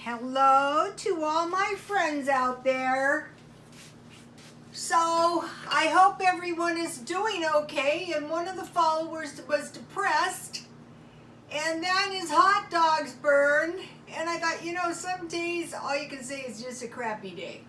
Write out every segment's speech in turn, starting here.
Hello to all my friends out there. So I hope everyone is doing okay, and one of the followers was depressed and then his hot dogs burned, and I thought, you know, some days all you can say is just a crappy day.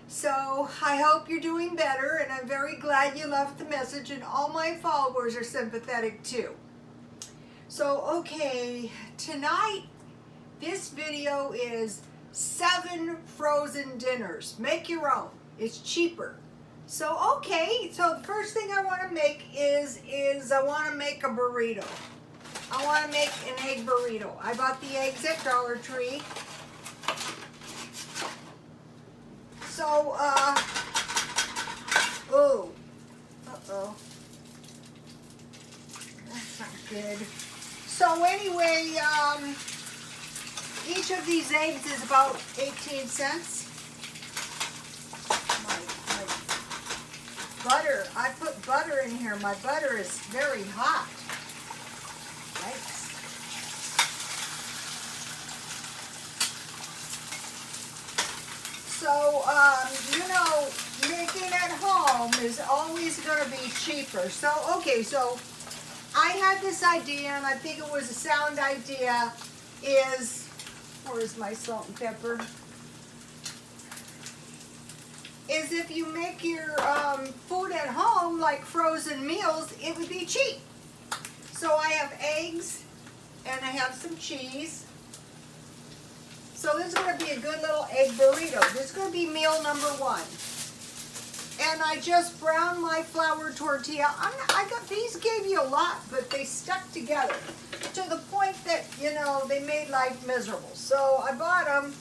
So I hope you're doing better, and I'm very glad you left the message, and all my followers are sympathetic too. So okay, tonight this video is 7 frozen dinners. Make your own. It's cheaper. So okay, so the first thing I want to make is I want to make a burrito. I want to make an egg burrito. I bought the eggs at Dollar Tree. So oh, uh-oh. That's not good. So anyway, each of these eggs is about 18 cents. My butter, I put butter in here. My butter is very hot. Yikes. So, you know, making at home is always going to be cheaper. So, okay, so I had this idea, and I think it was a sound idea, where's my salt and pepper? Is if you make your food at home, like frozen meals, it would be cheap. So I have eggs, and I have some cheese. So this is going to be a good little egg burrito. This is going to be meal number 1. And I just browned my flour tortilla. These gave you a lot, but they stuck together to the point that, you know, they made life miserable. So I bought them.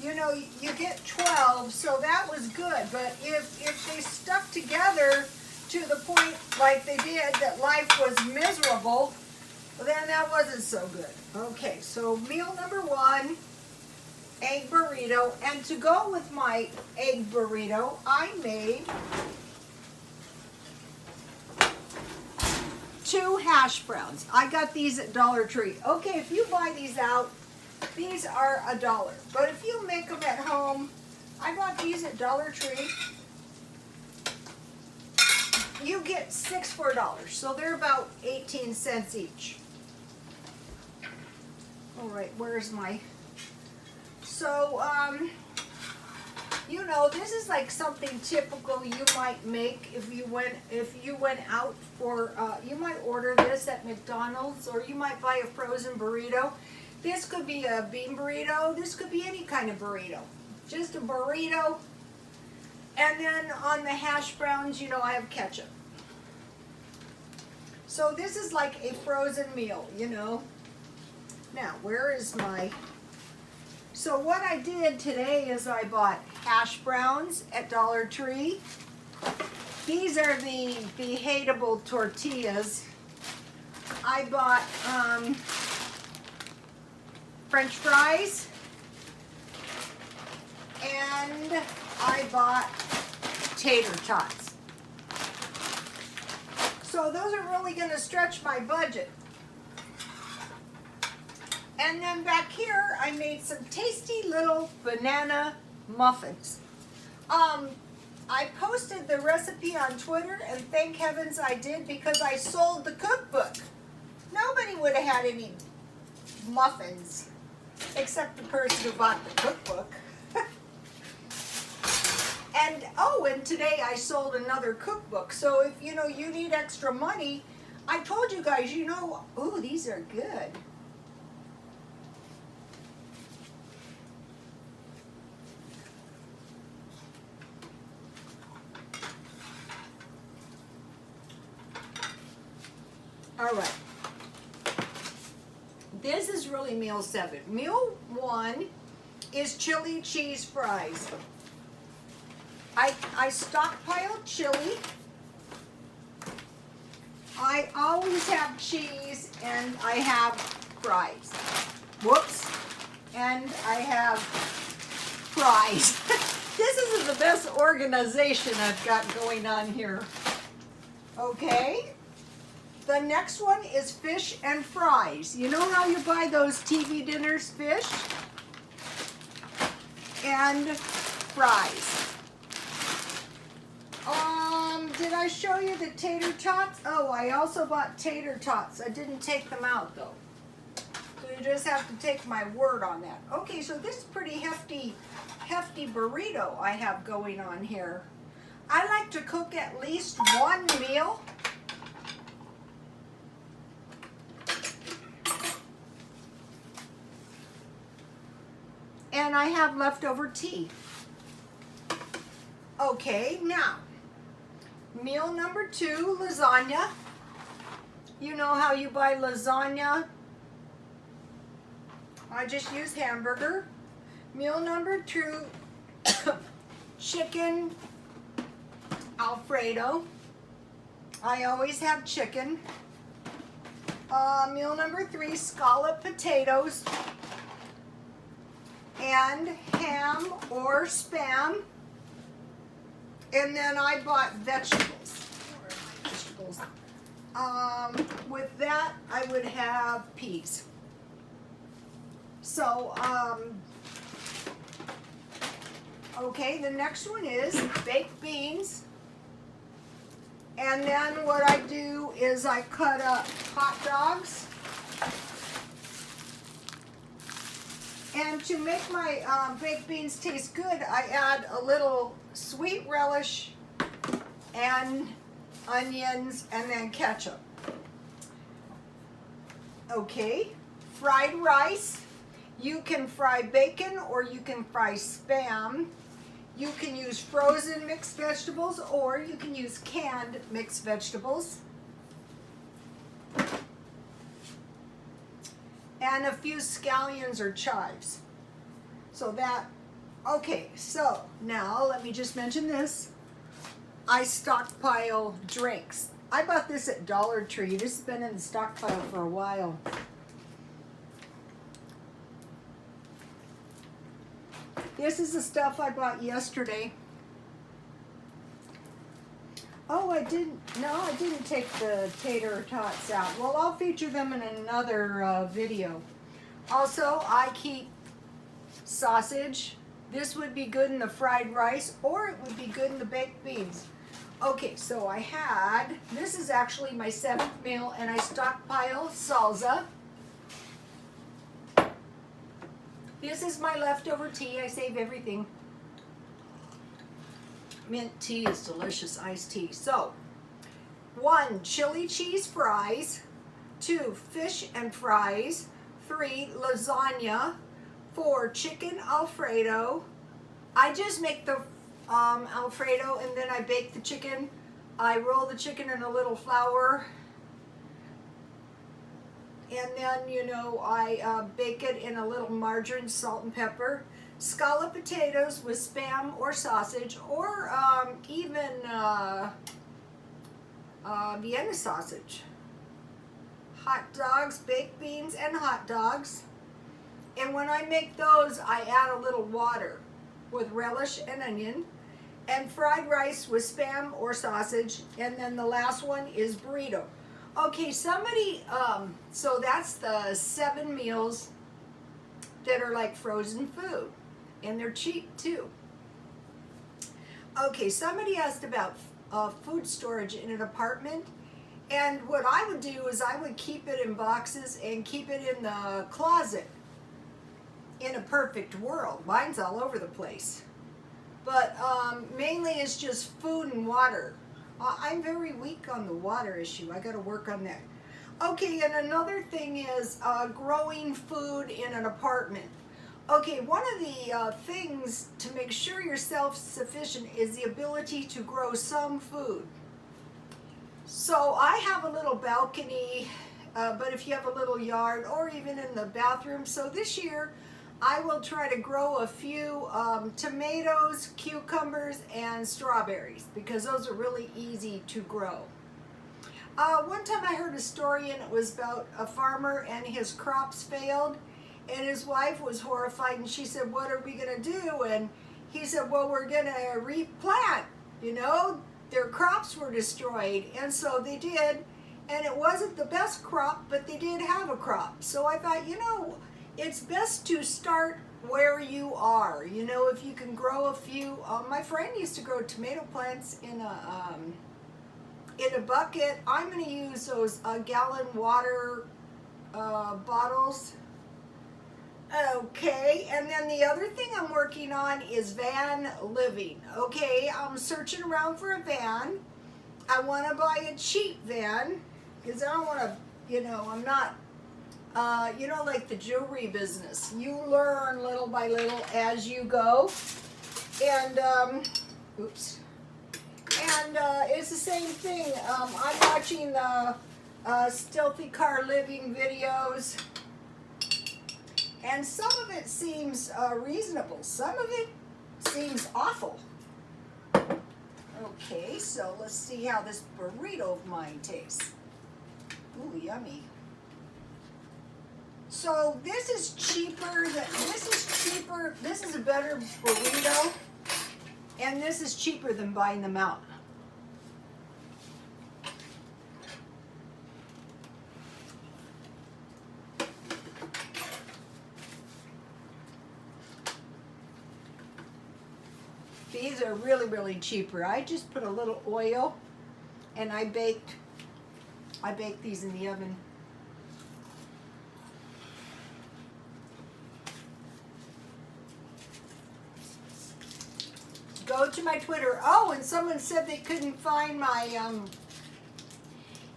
You know, you get 12, so that was good. But if they stuck together to the point like they did that life was miserable, well, then that wasn't so good. Okay, so meal number 1. Egg burrito, and to go with my egg burrito, I made 2 hash browns. I got these at Dollar Tree. Okay, if you buy these out, these are $1. But if you make them at home, I got these at Dollar Tree. You get 6 for $1, so they're about 18 cents each. All right, where's my... So, you know, this is like something typical you might make if you went out for, you might order this at McDonald's, or you might buy a frozen burrito. This could be a bean burrito. This could be any kind of burrito. Just a burrito. And then on the hash browns, you know, I have ketchup. So this is like a frozen meal, you know. Now, where is my... So what I did today is I bought hash browns at Dollar Tree. These are the hateable tortillas. I bought French fries, and I bought tater tots. So those are really going to stretch my budget. And then back here, I made some tasty little banana muffins. I posted the recipe on Twitter, and thank heavens I did, because I sold the cookbook. Nobody would have had any muffins, except the person who bought the cookbook. And today I sold another cookbook. So if, you know, you need extra money, I told you guys, you know, ooh, these are good. All right, this is really meal 7. Meal 1 is chili cheese fries. I stockpiled chili. I always have cheese, and I have fries. Whoops. And I have fries. This is the best organization I've got going on here. Okay. The next one is fish and fries. You know how you buy those TV dinners fish? and fries. Did I show you the tater tots? Oh, I also bought tater tots. I didn't take them out though. So you just have to take my word on that. Okay, so this is pretty hefty burrito I have going on here. I like to cook at least one meal. And I have leftover tea. Okay, now, meal number 2, lasagna. You know how you buy lasagna? I just use hamburger. Meal number 2, chicken Alfredo. I always have chicken. Meal number 3, scallop potatoes and ham or Spam. And then I bought vegetables. Where are my vegetables? With that, I would have peas. So, okay, the next one is baked beans. And then what I do is I cut up hot dogs. And to make my baked beans taste good, I add a little sweet relish and onions and then ketchup. Okay, fried rice. You can fry bacon or you can fry Spam. You can use frozen mixed vegetables or you can use canned mixed vegetables. And a few scallions or chives. So that, okay, so now let me just mention this. I stockpile drinks. I bought this at Dollar Tree. This has been in the stockpile for a while. This is the stuff I bought yesterday. Oh, I didn't take the tater tots out. Well, I'll feature them in another video. Also, I keep sausage. This would be good in the fried rice, or it would be good in the baked beans. Okay, so I had, this is actually my 7th meal, and I stockpile salsa. This is my leftover tea. I save everything. Mint tea is delicious, iced tea. So, 1, chili cheese fries. 2, fish and fries. 3, lasagna. 4, chicken Alfredo. I just make the Alfredo and then I bake the chicken. I roll the chicken in a little flour. And then, you know, I bake it in a little margarine, salt, and pepper. Scallop potatoes with Spam or sausage, or even Vienna sausage. Hot dogs, baked beans, and hot dogs. And when I make those, I add a little water with relish and onion. And fried rice with Spam or sausage. And then the last one is burrito. Okay, somebody, so that's the 7 meals that are like frozen food. And they're cheap too. Okay, somebody asked about food storage in an apartment. And what I would do is I would keep it in boxes and keep it in the closet. In a perfect world. Mine's all over the place. But mainly it's just food and water. I'm very weak on the water issue. I got to work on that. Okay, and another thing is growing food in an apartment. Okay, one of the things to make sure you're self-sufficient is the ability to grow some food. So I have a little balcony, but if you have a little yard or even in the bathroom. So this year I will try to grow a few tomatoes, cucumbers, and strawberries because those are really easy to grow. One time I heard a story and it was about a farmer and his crops failed and his wife was horrified and she said, "What are we going to do?" And he said, "Well, we're going to replant. You know, their crops were destroyed." And so they did, and it wasn't the best crop, but they did have a crop. So I thought, you know, it's best to start where you are. You know, if you can grow a few, my friend used to grow tomato plants in a bucket. I'm going to use those gallon water bottles. Okay, and then the other thing I'm working on is van living. Okay, I'm searching around for a van. I want to buy a cheap van because I don't want to, you know, I'm not, you know, like the jewelry business. You learn little by little as you go. And, oops. And it's the same thing. I'm watching the Stealthy Car Living videos. And some of it seems reasonable. Some of it seems awful. Okay, so let's see how this burrito of mine tastes. Ooh, yummy. So this is cheaper this is a better burrito, and this is cheaper than buying them out. These are really, really cheaper. I just put a little oil and I baked these in the oven. Go to my Twitter. Oh, and someone said they couldn't find my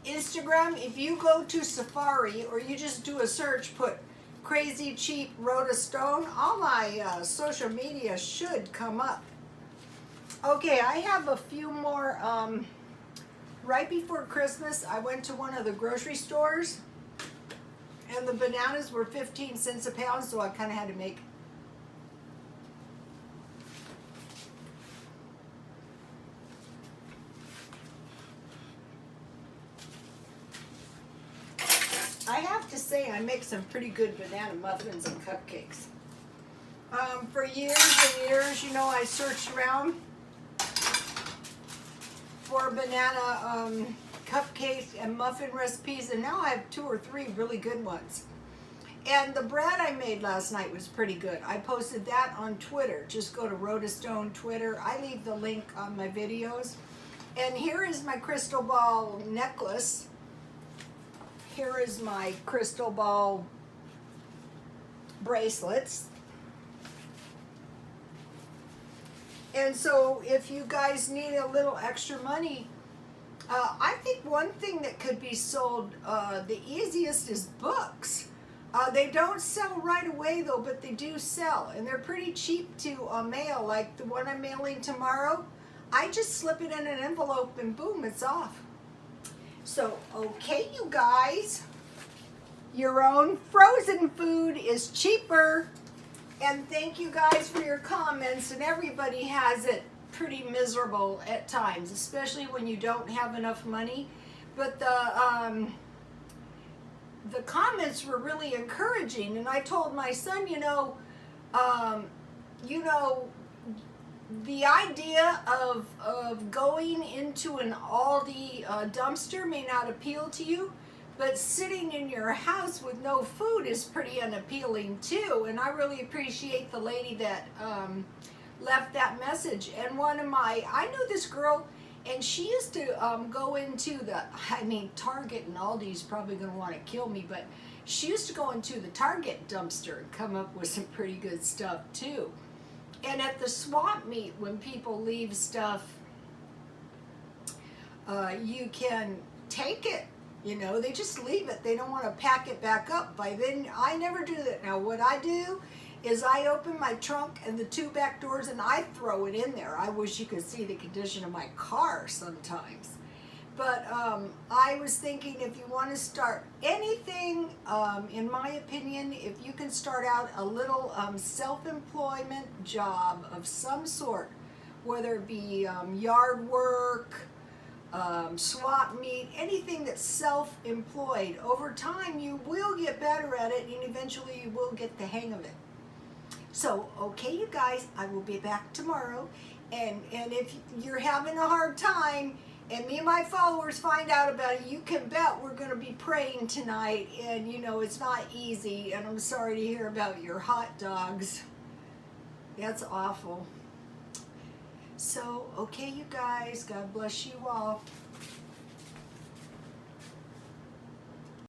Instagram. If you go to Safari or you just do a search, put Crazy Cheap Rhoda Stone, all my social media should come up. Okay, I have a few more. Right before Christmas, I went to one of the grocery stores, and the bananas were 15 cents a pound, so I kind of had to make. I have to say, I make some pretty good banana muffins and cupcakes. For years and years, you know, I searched around for banana cupcakes and muffin recipes, and now I have 2 or 3 really good ones. And the bread I made last night was pretty good. I posted that on Twitter. Just go to Rhoda Stone Twitter. I leave the link on my videos. And here is my crystal ball necklace. Here is my crystal ball bracelets. And so if you guys need a little extra money, I think one thing that could be sold the easiest is books. They don't sell right away though, but they do sell. And they're pretty cheap to mail, like the one I'm mailing tomorrow. I just slip it in an envelope and boom, it's off. So, okay, you guys, your own frozen food is cheaper. And thank you guys for your comments, and everybody has it pretty miserable at times, especially when you don't have enough money. But the comments were really encouraging, and I told my son, you know, the idea of going into an Aldi dumpster may not appeal to you, but sitting in your house with no food is pretty unappealing too. And I really appreciate the lady that left that message. And I knew this girl, and she used to go into Target, and Aldi's probably going to want to kill me, but she used to go into the Target dumpster and come up with some pretty good stuff too. And at the swap meet, when people leave stuff, you can take it. You know, they just leave it. They don't want to pack it back up. By then, I never do that. Now, what I do is I open my trunk and the 2 back doors, and I throw it in there. I wish you could see the condition of my car sometimes. But I was thinking, if you want to start anything, in my opinion, if you can start out a little self-employment job of some sort, whether it be yard work, swap meet, anything that's self-employed, over time you will get better at it, and eventually you will get the hang of it. So, okay, you guys, I will be back tomorrow, and if you're having a hard time, and me and my followers find out about it, you can bet we're going to be praying tonight. And you know, it's not easy. And I'm sorry to hear about your hot dogs. That's awful. So, okay, you guys, God bless you all.